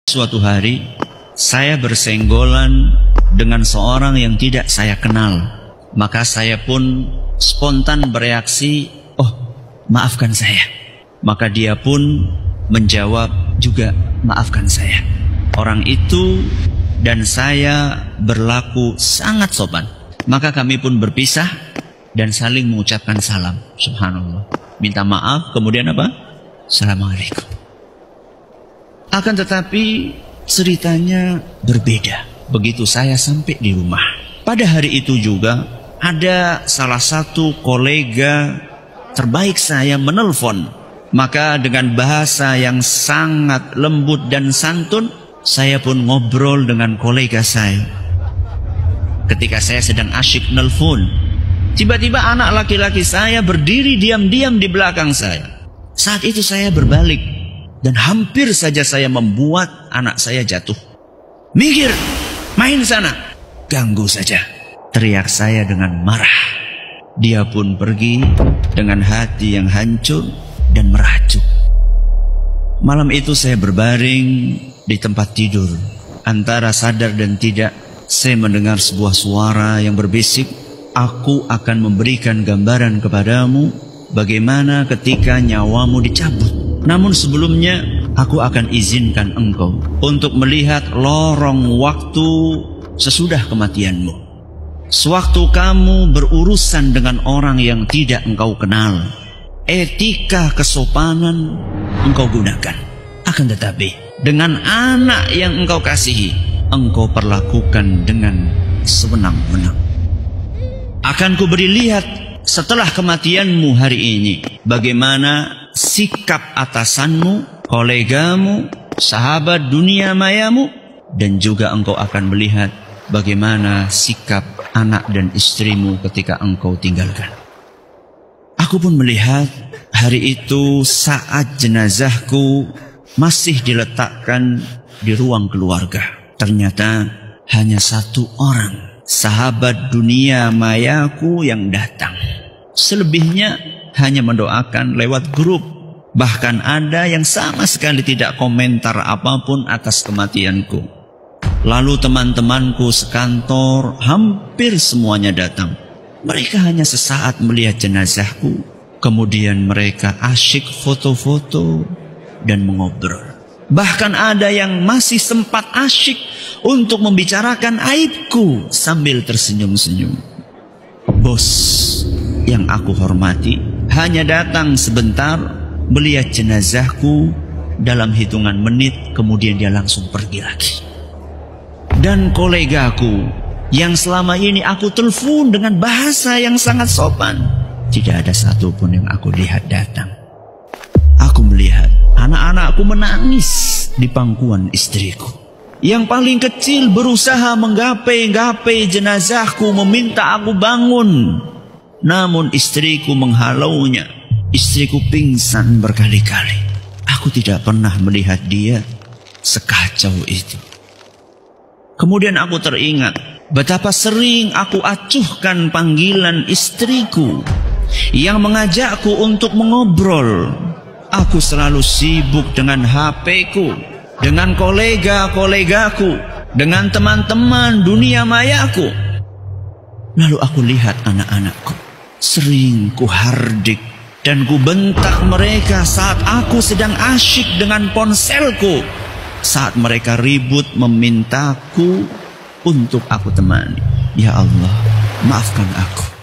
Suatu hari saya bersenggolan dengan seorang yang tidak saya kenal. Maka saya pun spontan bereaksi, "Oh, maafkan saya." Maka dia pun menjawab juga, "Maafkan saya." Orang itu dan saya berlaku sangat sopan. Maka kami pun berpisah dan saling mengucapkan salam. Subhanallah. Minta maaf, kemudian apa? Assalamualaikum. Akan tetapi ceritanya berbeda begitu saya sampai di rumah. Pada hari itu juga ada salah satu kolega terbaik saya menelpon. Maka dengan bahasa yang sangat lembut dan santun, saya pun ngobrol dengan kolega saya. Ketika saya sedang asyik nelpon, tiba-tiba anak laki-laki saya berdiri diam-diam di belakang saya. Saat itu saya berbalik dan hampir saja saya membuat anak saya jatuh. "Minggir, main sana." "Ganggu saja," teriak saya dengan marah. Dia pun pergi dengan hati yang hancur dan merajuk. Malam itu saya berbaring di tempat tidur. Antara sadar dan tidak, saya mendengar sebuah suara yang berbisik, "Aku akan memberikan gambaran kepadamu bagaimana ketika nyawamu dicabut. Namun sebelumnya, aku akan izinkan engkau untuk melihat lorong waktu sesudah kematianmu. Sewaktu kamu berurusan dengan orang yang tidak engkau kenal, etika kesopanan engkau gunakan. Akan tetapi, dengan anak yang engkau kasihi, engkau perlakukan dengan sewenang-wenang. Akan kuberi lihat setelah kematianmu hari ini, bagaimana sikap atasanmu, kolegamu, sahabat dunia mayamu, dan juga engkau akan melihat bagaimana sikap anak dan istrimu ketika engkau tinggalkan." Aku pun melihat hari itu saat jenazahku masih diletakkan di ruang keluarga. Ternyata hanya satu orang, sahabat dunia mayaku yang datang. Selebihnya hanya mendoakan lewat grup. Bahkan ada yang sama sekali tidak komentar apapun atas kematianku. Lalu teman-temanku sekantor hampir semuanya datang. Mereka hanya sesaat melihat jenazahku. Kemudian mereka asyik foto-foto dan mengobrol. Bahkan ada yang masih sempat asyik untuk membicarakan aibku sambil tersenyum-senyum. Bos yang aku hormati hanya datang sebentar, melihat jenazahku dalam hitungan menit, kemudian dia langsung pergi lagi. Dan kolegaku yang selama ini aku telepon dengan bahasa yang sangat sopan, tidak ada satupun yang aku lihat datang. Aku melihat anak-anakku menangis di pangkuan istriku. Yang paling kecil berusaha menggapai-gapai jenazahku, meminta aku bangun. Namun istriku menghalaunya. Istriku pingsan berkali-kali. Aku tidak pernah melihat dia sekacau itu. Kemudian aku teringat betapa sering aku acuhkan panggilan istriku yang mengajakku untuk mengobrol. Aku selalu sibuk dengan HP-ku, dengan kolega-kolegaku, dengan teman-teman dunia mayaku. Lalu aku lihat anak-anakku. Sering ku hardik dan ku bentak mereka saat aku sedang asyik dengan ponselku. Saat mereka ribut memintaku untuk aku temani. Ya Allah, maafkan aku.